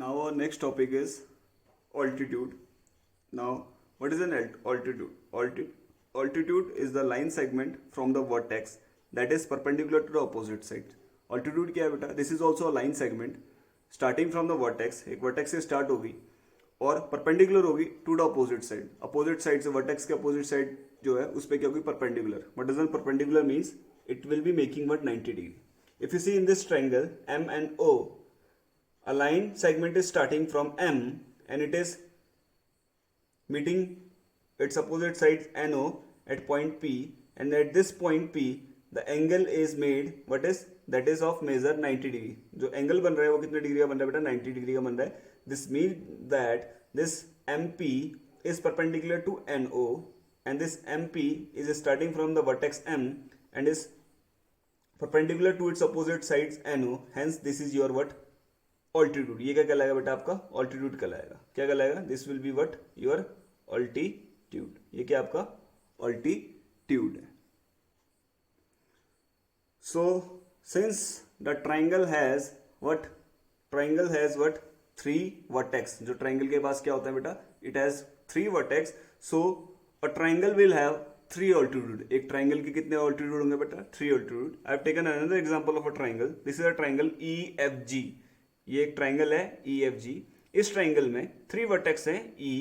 Now our next topic is altitude. Now what is an altitude? Altitude is the line segment from the vertex that is perpendicular to the opposite side. Altitude क्या है बेटा? This is also a line segment starting from the vertex. एक vertex से start होगी और perpendicular होगी to the opposite side. Opposite side से vertex के opposite side जो है उस पर क्या होगी? Perpendicular. What does perpendicular means? It will be making what 90 degree. If you see in this triangle M and O, a line segment is starting from M and it is meeting its opposite side NO at point P, and at this point P the angle is made that is of measure 90 degree. जो angle बन रहा है वो कितने degree का बन रहा है बेटा? 90 डिग्री का बन रहा है. This means that this MP is perpendicular to NO and this MP is starting from the vertex M and is perpendicular to its opposite sides NO. Hence this is your what? Altitude. ये क्या कहलाएगा बेटा? आपका altitude कहलाएगा. क्या कहलाएगा? This will be what? Your altitude. ये क्या आपका altitude है. So since the triangle has what? Triangle has what? 3 vertex. जो triangle के पास क्या होता है बेटा? It has 3 vertex. So a triangle will have 3 altitude. एक triangle के कितने altitude होंगे बेटा? 3 altitude. I have taken another example of a triangle. This is a triangle EFG. ये एक ट्राइंगल है EFG. इस ट्राइंगल में 3 वर्टेक्स हैं E,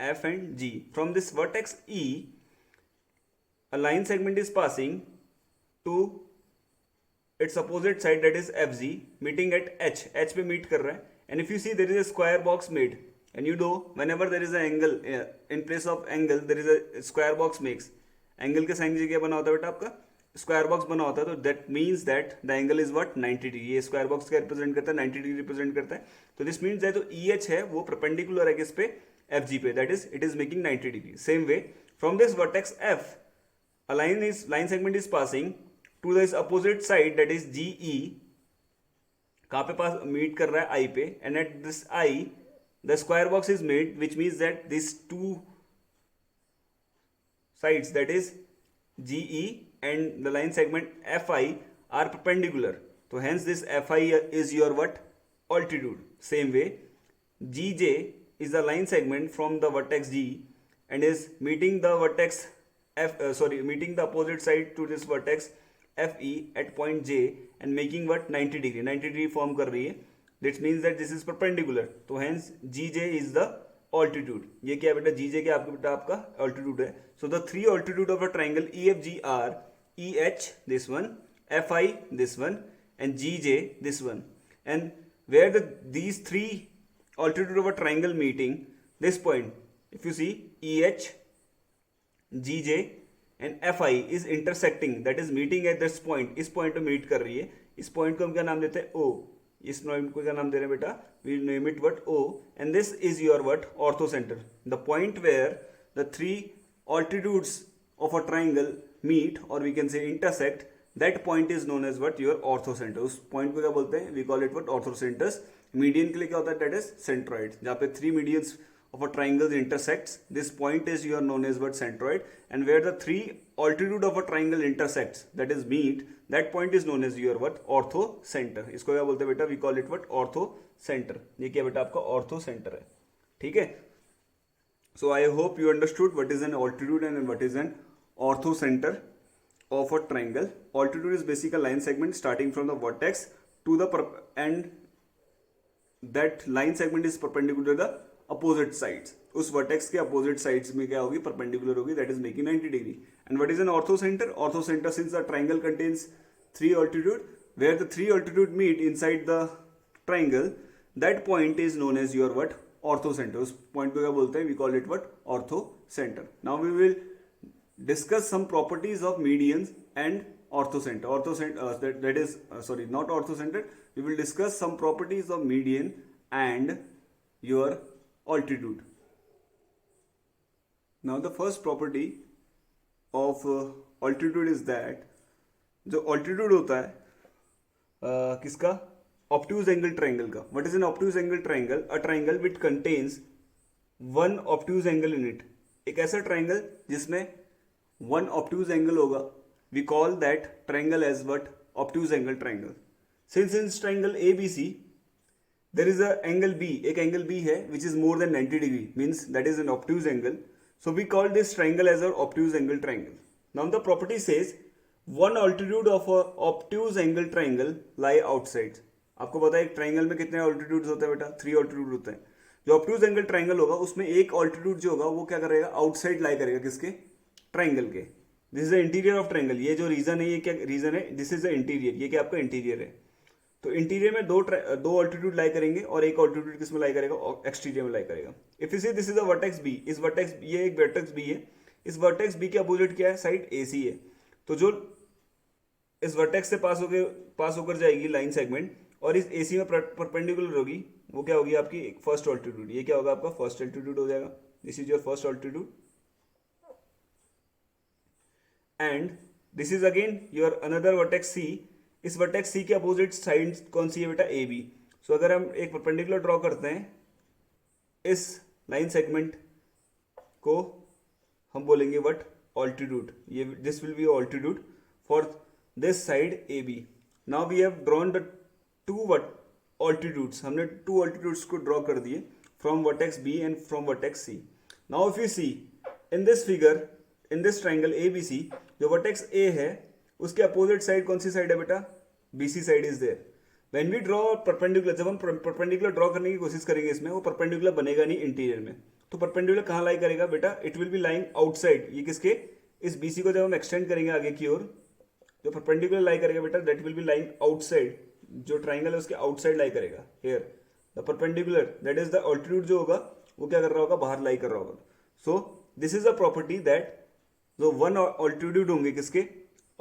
F and G. From this vertex E, a line segment is passing to its opposite side, that is FG, meeting at H. H पे meet कर रहा है. And if you see, there is a square box made. And you know, whenever there is an angle, in place of angle, there is a square box makes. Angle के sign जगह बना होता है बेटा आपका स्क्वायर बॉक्स बना होता है. तो that means that the angle is what? 90 degree. ये स्क्वायर बॉक्स क्या रिप्रेजेंट करता है? 90 डिग्री रिप्रेजेंट करता है. तो दिस मीन्स दैट जो EH है वो परपेंडिकुलर है किस पे? FG पे. That is it is making 90 degree. Same way from this vertex F, a line segment is passing to this opposite side, that is GE. कहाँ पे पास मीट कर रहा है? I पे. And at this I the square box is made, which means that this 2 sides, that is GE and the line segment FI are perpendicular. So hence this FI is your what? Altitude. Same way GJ is the line segment from the vertex G and is meeting the vertex meeting the opposite side to this vertex FE at point J and making what? 90 degree. 90 degree form कर रही है. This means that this is perpendicular. So hence GJ is the altitude. ये क्या बेटा? GJ क्या आपका altitude है. So the 3 altitude of a triangle EFG are EH this one, FI this one, and GJ this one. And where these 3 altitude of a triangle meeting, this point, if you see EH, GJ and FI is intersecting, that is meeting at this point. इस point पे meet कर रही है. इस point को हम क्या नाम देते हैं? O. इस पॉइंट को क्या नाम दे रहे हैं बेटा? We name it what? O. And this is your what? Orthocentre. The point where the 3 altitudes of a triangle meet, or we can say intersect, that point is known as what? Your ortho center. उस point को क्या बोलते हैं? We call it what? Ortho centers. Median के लिए क्या होता है? That is centroid. जहाँ पे 3 medians of a triangle intersects, this point is your known as what? Centroid. And where the 3 altitude of a triangle intersects, that is meet, that point is known as your what? Ortho center. इसको क्या बोलते हैं बेटा? We call it what? Ortho center. ये क्या बेटा? आपका ortho center है. ठीक है. So I hope you understood what is an altitude and what is an ortho center of a triangle. Altitude is basically a line segment starting from the vertex to the and that line segment is perpendicular to the opposite sides. उस vertex के opposite sides में क्या होगी? Perpendicular होगी. That is making 90 degree. And what is an ortho center? Ortho center, since the triangle contains 3 altitude, where the 3 altitude meet inside the triangle, that point is known as your what? Ortho center. उस point को क्या बोलते हैं? We call it what? Ortho center. Now we will discuss some properties of medians and ortho center. Ortho center that is sorry, not ortho center. We will discuss some properties of median and your altitude. Now the first property of altitude is that जो altitude होता है किसका? Obtuse angle triangle का. What is an obtuse angle triangle? A triangle which contains one obtuse angle in it. एक ऐसा triangle जिसमें one obtuse angle होगा. We call that triangle as what? Obtuse angle triangle. Since in triangle ABC there is a angle B, एक angle B है which is more than 90 degree, means that is an obtuse angle. So we call this triangle as an obtuse angle triangle. Now the property says one altitude of a obtuse angle triangle lie outside. आपको पता है एक triangle में कितने altitudes होते हैं बेटा? 3 altitude होते हैं. जो ऑब्ट्यूज एंगल ट्राइंगल होगा उसमें एक ऑल्टीट्यूड जो होगा वो क्या करेगा? आउटसाइड लाई करेगा. किसके? ट्राइंगल के. This is the interior of triangle. ये जो रीजन है, ये क्या रीजन है? This is the interior. ये क्या आपका इंटीरियर है. तो इंटीरियर में दो ऑल्टीट्यूड लाई करेंगे और एक ऑल्टीट्यूड किस में लाई करेगा? एक्सटीरियर में लाई करेगा. If you see this is a vertex B. इस वर्टेक्स, ये एक वर्टेक्स बी है. इस वर्टेक्स बी के अपोजिट क्या है? साइड ए सी है. तो जो इस वर्टेक्स से पास होकर जाएगी लाइन सेगमेंट और इस एसी में परपेंडिकुलर होगी, वो क्या होगी? आपकी फर्स्ट ऑल्टीट्यूड. ये क्या होगा? आपका फर्स्ट ऑल्टीट्यूड हो जाएगा. This is your first altitude. And this is again your another vertex C. इस वर्टेक्स सी के अपोजिट साइड कौन सी है बेटा? A B. सो अगर हम एक परपेंडिकुलर ड्रॉ करते हैं इस लाइन सेगमेंट को, हम बोलेंगे व्हाट? ऑल्टीट्यूड. ये this will be altitude for this side A B. Now we have drawn the two altitudes. हमने टू ऑल्टीट्यूड्स को ड्रॉ कर दिए from vertex B and from vertex C. Now if you see in this figure, in this triangle A B C, जो vertex ए है उसके opposite side कौन सी side है बेटा? B C side is there. When we draw perpendicular, जब हम perpendicular draw करने की कोशिश करेंगे इसमें, वो परपेंडिकुलर बनेगा नहीं इंटीरियर में. तो परपेंडिकुलर कहाँ लाई करेगा बेटा? It will be lying outside. ये किसके? इस बी सी को जब हम एक्सटेंड करेंगे आगे की ओर, जो परपेंडिकुलर लाई करेगा बेटा, that will be lying outside. जो ट्राइंगल है उसके आउटसाइड लाई करेगा. Here the perpendicular, that is the altitude जो होगा वो क्या कर रहा होगा? बाहर लाई कर रहा होगा. So this is a property that जो वन ऑल्टीट्यूड होंगे किसके?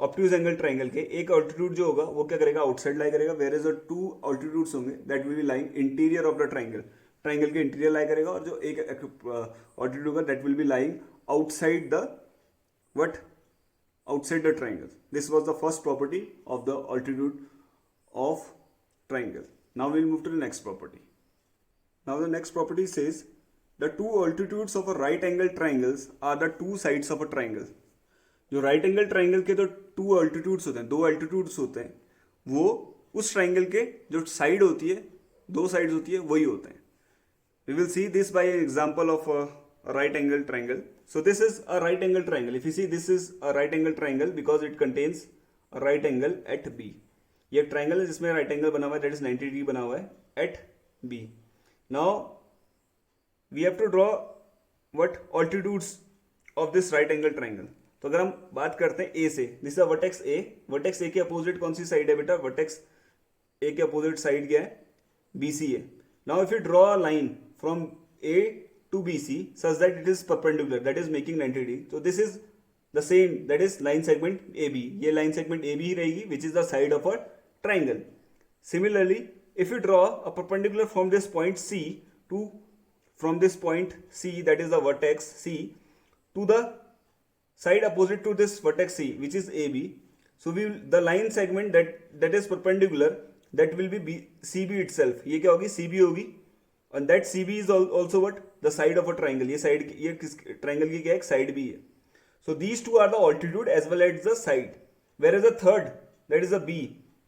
ऑब्ट्यूज एंगल ट्राइंगल के, एक ऑल्टीट्यूड जो होगा वो क्या करेगा? आउटसाइड लाई करेगा. Where is the two altitudes होंगे that will be lying interior of the triangle. Triangle के इंटीरियर लाई करेगा. और जो एक ऑल्टीट्यूड होगा that will be lying outside the what? outside the triangle. This was the first property of the altitude of triangle. Now we will move to the next property. Now the next property says the two altitudes of a right angle triangles are the two sides of a triangle. जो right angle triangle के तो two altitudes होते हैं, दो altitudes होते हैं, वो उस triangle के जो side होती है, दो sides होती है, वही होते हैं. We will see this by an example of a right angle triangle. So this is a right angle triangle. If you see, this is a right angle triangle because it contains a right angle at B. ये एक triangle है जिसमें right angle बना हुआ है, that is 90 degree बना हुआ है at B. Now we have to draw what? Altitudes of this right angle triangle. तो अगर हम बात करते हैं A से, this is a vertex A. vertex A के अपोजिट कौन सी साइड है बेटा? vertex A के अपोजिट साइड क्या है? BC है. Now if you draw a line from A to BC such that it is perpendicular, that is making 90 degree. So this is the same, that is line segment AB. ये line segment AB ही रहेगी, which is the side of a triangle. Similarly, if you draw a perpendicular from this point C to, from this point C, that is the vertex C, to the side opposite to this vertex C, which is AB. So we will, the line segment that is perpendicular, that will be CB itself. ये क्या होगी? CB होगी. And that CB is also what? The side of a triangle. ये side, ये किस triangle की क्या है? Side B है. So these two are the altitude as well as the side. Whereas the third, that is the B.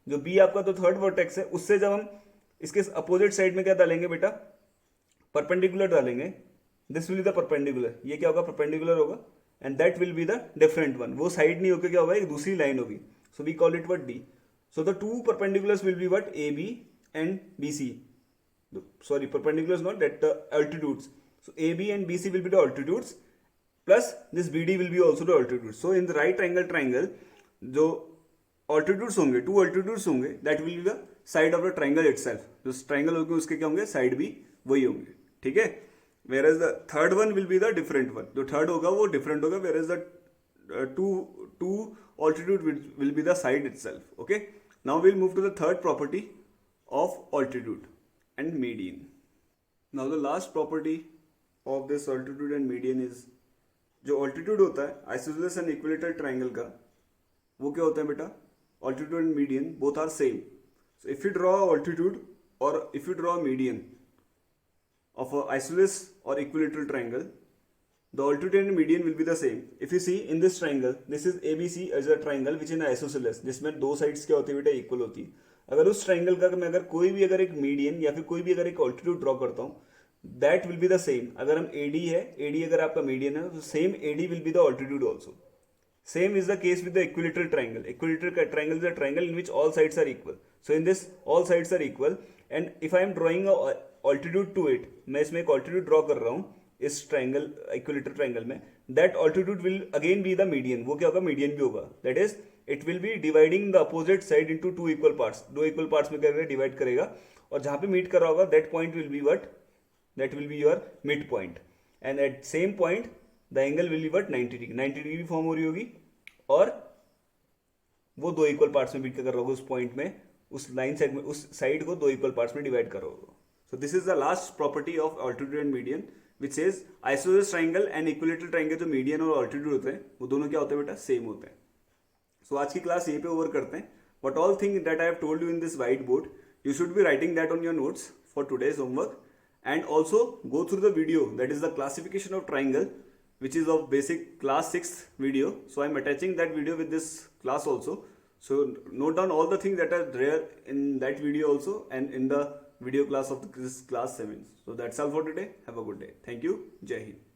जो B आपका तो third vertex है, उससे जब हम इसके opposite side में क्या डालेंगे बेटा? Perpendicular डालेंगे. This will be the perpendicular. ये क्या होगा? Perpendicular होगा. And that will be the different one. वो side नहीं होकर क्या होगा? एक दूसरी line होगी. So we call it what? D. So the two perpendiculars will be what? AB and BC. Sorry, perpendiculars not, that the altitudes. So AB and BC will be the altitudes plus this BD will be also the altitude. So in the right angle triangle, जो altitudes होंगे, two altitudes होंगे, that will be the side of the triangle itself. जो triangle होंगे उसके क्या होंगे? Side भी वही होंगे. ठीक है? Whereas the third one will be the different one. जो third होगा वो different होगा. Whereas the two altitude will be the side itself. Okay? Now we'll move to the third property of altitude and median. Now the last property of this altitude and median is, जो altitude होता है isosceles and equilateral triangle का, वो क्या होता है बेटा? Altitude and median both are same. So if you draw altitude or if you draw median of a isosceles or equilateral triangle, the altitude and median will be the same. If you see in this triangle, this is ABC as a triangle which is an isosceles, जिसमें दो sides क्या होती है बेटा? Equal होती है. अगर उस ट्राइंगल का मैं अगर कोई भी अगर एक मीडियन या फिर कोई भी अगर एक ऑल्टीट्यूड ड्रॉ करता हूँ, that will be the same. अगर हम एडी है, एडी अगर आपका मीडियन है तो same AD will be the altitude also. Same is the case with the equilateral triangle. Equilateral triangle is a triangle in which all sides are equal. So in this all sides are equal, and if I am drawing a altitude to it, मैं इसमें एक altitude draw कर रहा हूँ इस triangle equilateral triangle में, that altitude will again be the median. वो क्या होगा? median भी होगा. That is, it will be dividing the opposite side into two equal parts. दो equal parts में क्या करेगा? divide करेगा, और जहाँ पे meet कर रहा होगा, that point will be what? That will be your midpoint. And at same point the angle will be what 90 degree. 90 degree form हो रही होगी, और वो दो इक्वल पार्ट्स में बीट कर रहा होगा उस पॉइंट में, उस लाइन साइड में, उस साइड को दो इक्वल पार्ट्स में डिवाइड कर रहा होगा. So this is the last property of altitude and median, which is isosceles triangle and equilateral triangle. जो मीडियन और ऑल्टीट्यूड होते हैं वो दोनों क्या होते हैं बेटा? सेम होते हैं. सो आज की क्लास यहीं पे ओवर करते हैं. But all thing that I have told you in this white board, you should be writing that on your notes for today's homework, and also go through the video, that is the classification of triangle, which is of basic class 6 video. So I am attaching that video with this class also. So note down all the things that are there in that video also, and in the video class of this class 7. So that's all for today. Have a good day. Thank you. Jai Hind.